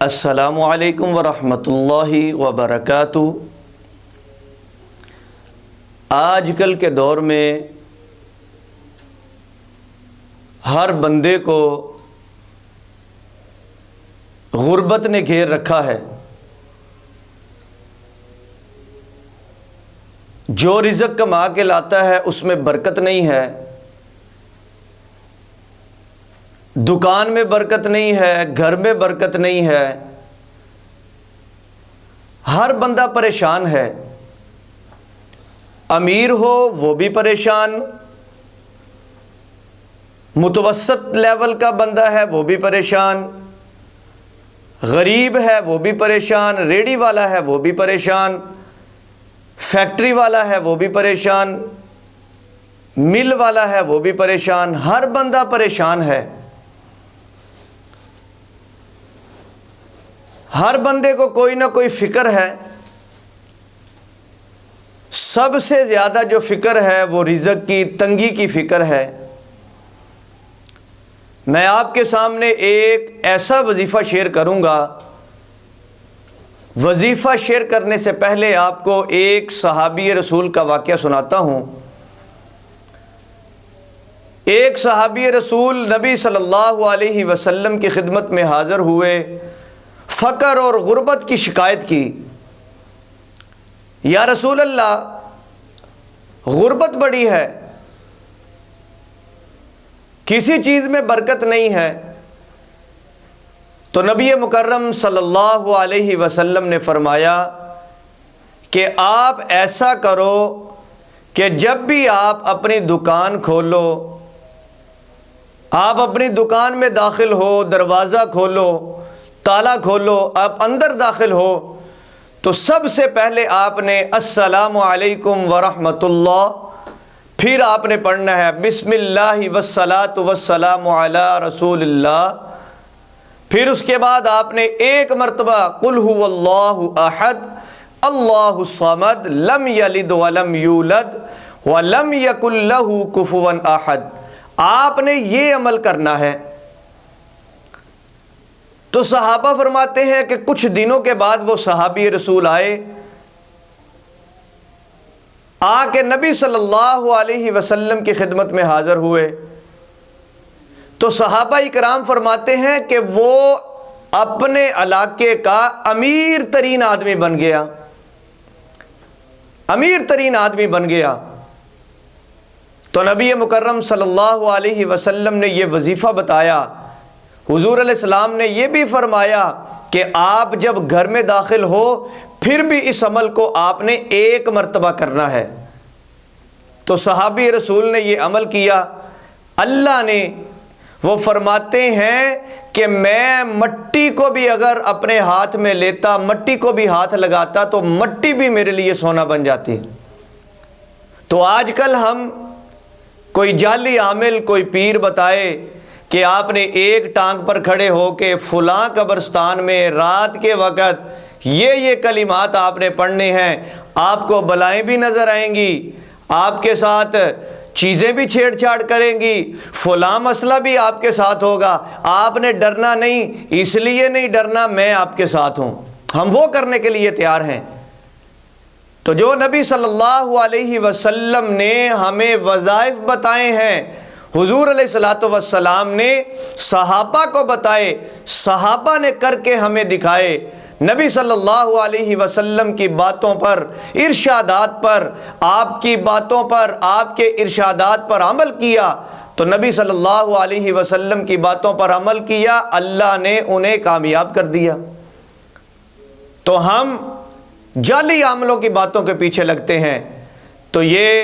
السلام علیکم ورحمۃ اللہ وبرکاتہ۔ آج کل کے دور میں ہر بندے کو غربت نے گھیر رکھا ہے۔ جو رزق کما کے لاتا ہے اس میں برکت نہیں ہے، دکان میں برکت نہیں ہے، گھر میں برکت نہیں ہے، ہر بندہ پریشان ہے۔ امیر ہو وہ بھی پریشان، متوسط لیول کا بندہ ہے وہ بھی پریشان، غریب ہے وہ بھی پریشان، ریڑھی والا ہے وہ بھی پریشان، فیکٹری والا ہے وہ بھی پریشان، مل والا ہے وہ بھی پریشان، ہر بندہ پریشان ہے۔ ہر بندے کو کوئی نہ کوئی فکر ہے۔ سب سے زیادہ جو فکر ہے وہ رزق کی تنگی کی فکر ہے۔ میں آپ کے سامنے ایک ایسا وظیفہ شیئر کروں گا۔ وظیفہ شیئر کرنے سے پہلے آپ کو ایک صحابی رسول کا واقعہ سناتا ہوں۔ ایک صحابی رسول نبی صلی اللہ علیہ وسلم کی خدمت میں حاضر ہوئے، فقر اور غربت کی شکایت کی۔ یا رسول اللہ، غربت بڑی ہے، کسی چیز میں برکت نہیں ہے۔ تو نبی مکرم صلی اللہ علیہ وسلم نے فرمایا کہ آپ ایسا کرو کہ جب بھی آپ اپنی دکان کھولو، آپ اپنی دکان میں داخل ہو، دروازہ کھولو، تالا کھولو، آپ اندر داخل ہو تو سب سے پہلے آپ نے السلام علیکم ورحمۃ اللہ، پھر آپ نے پڑھنا ہے بسم اللہ والصلاۃ والسلام علی رسول اللہ، پھر اس کے بعد آپ نے ایک مرتبہ قل هو اللہ احد اللہ الصمد لم یلد ولم یولد ولم یکن لہ کفوا احد، آپ نے یہ عمل کرنا ہے۔ تو صحابہ فرماتے ہیں کہ کچھ دنوں کے بعد وہ صحابی رسول آئے، آ کے نبی صلی اللہ علیہ وسلم کی خدمت میں حاضر ہوئے۔ تو صحابہ اکرام فرماتے ہیں کہ وہ اپنے علاقے کا امیر ترین آدمی بن گیا، امیر ترین آدمی بن گیا۔ تو نبی مکرم صلی اللہ علیہ وسلم نے یہ وظیفہ بتایا۔ حضور علیہ السلام نے یہ بھی فرمایا کہ آپ جب گھر میں داخل ہو پھر بھی اس عمل کو آپ نے ایک مرتبہ کرنا ہے۔ تو صحابی رسول نے یہ عمل کیا۔ اللہ نے، وہ فرماتے ہیں کہ میں مٹی کو بھی اگر اپنے ہاتھ میں لیتا، مٹی کو بھی ہاتھ لگاتا تو مٹی بھی میرے لیے سونا بن جاتی۔ تو آج کل ہم کوئی جعلی عامل، کوئی پیر بتائے کہ آپ نے ایک ٹانگ پر کھڑے ہو کے فلاں قبرستان میں رات کے وقت یہ کلمات آپ نے پڑھنے ہیں، آپ کو بلائیں بھی نظر آئیں گی، آپ کے ساتھ چیزیں بھی چھیڑ چھاڑ کریں گی، فلاں مسئلہ بھی آپ کے ساتھ ہوگا، آپ نے ڈرنا نہیں، اس لیے نہیں ڈرنا، میں آپ کے ساتھ ہوں۔ ہم وہ کرنے کے لیے تیار ہیں۔ تو جو نبی صلی اللہ علیہ وسلم نے ہمیں وظائف بتائے ہیں، حضور علیہ الصلوۃ والسلام نے صحابہ کو بتائے، صحابہ نے کر کے ہمیں دکھائے، نبی صلی اللہ علیہ وسلم کی باتوں پر، ارشادات پر، آپ کی باتوں پر، آپ کے ارشادات پر عمل کیا، تو نبی صلی اللہ علیہ وسلم کی باتوں پر عمل کیا، اللہ نے انہیں کامیاب کر دیا۔ تو ہم جعلی عاملوں کی باتوں کے پیچھے لگتے ہیں۔ تو یہ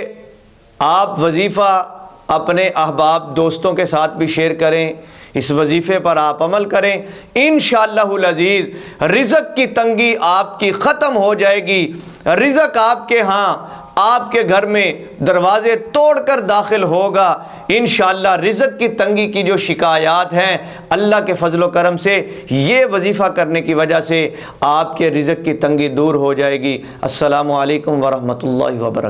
آپ وظیفہ اپنے احباب دوستوں کے ساتھ بھی شیئر کریں، اس وظیفے پر آپ عمل کریں، انشاءاللہ العزیز رزق کی تنگی آپ کی ختم ہو جائے گی۔ رزق آپ کے ہاں، آپ کے گھر میں دروازے توڑ کر داخل ہوگا انشاءاللہ۔ رزق کی تنگی کی جو شکایات ہیں، اللہ کے فضل و کرم سے یہ وظیفہ کرنے کی وجہ سے آپ کے رزق کی تنگی دور ہو جائے گی۔ السلام علیکم ورحمۃ اللہ وبرکاتہ۔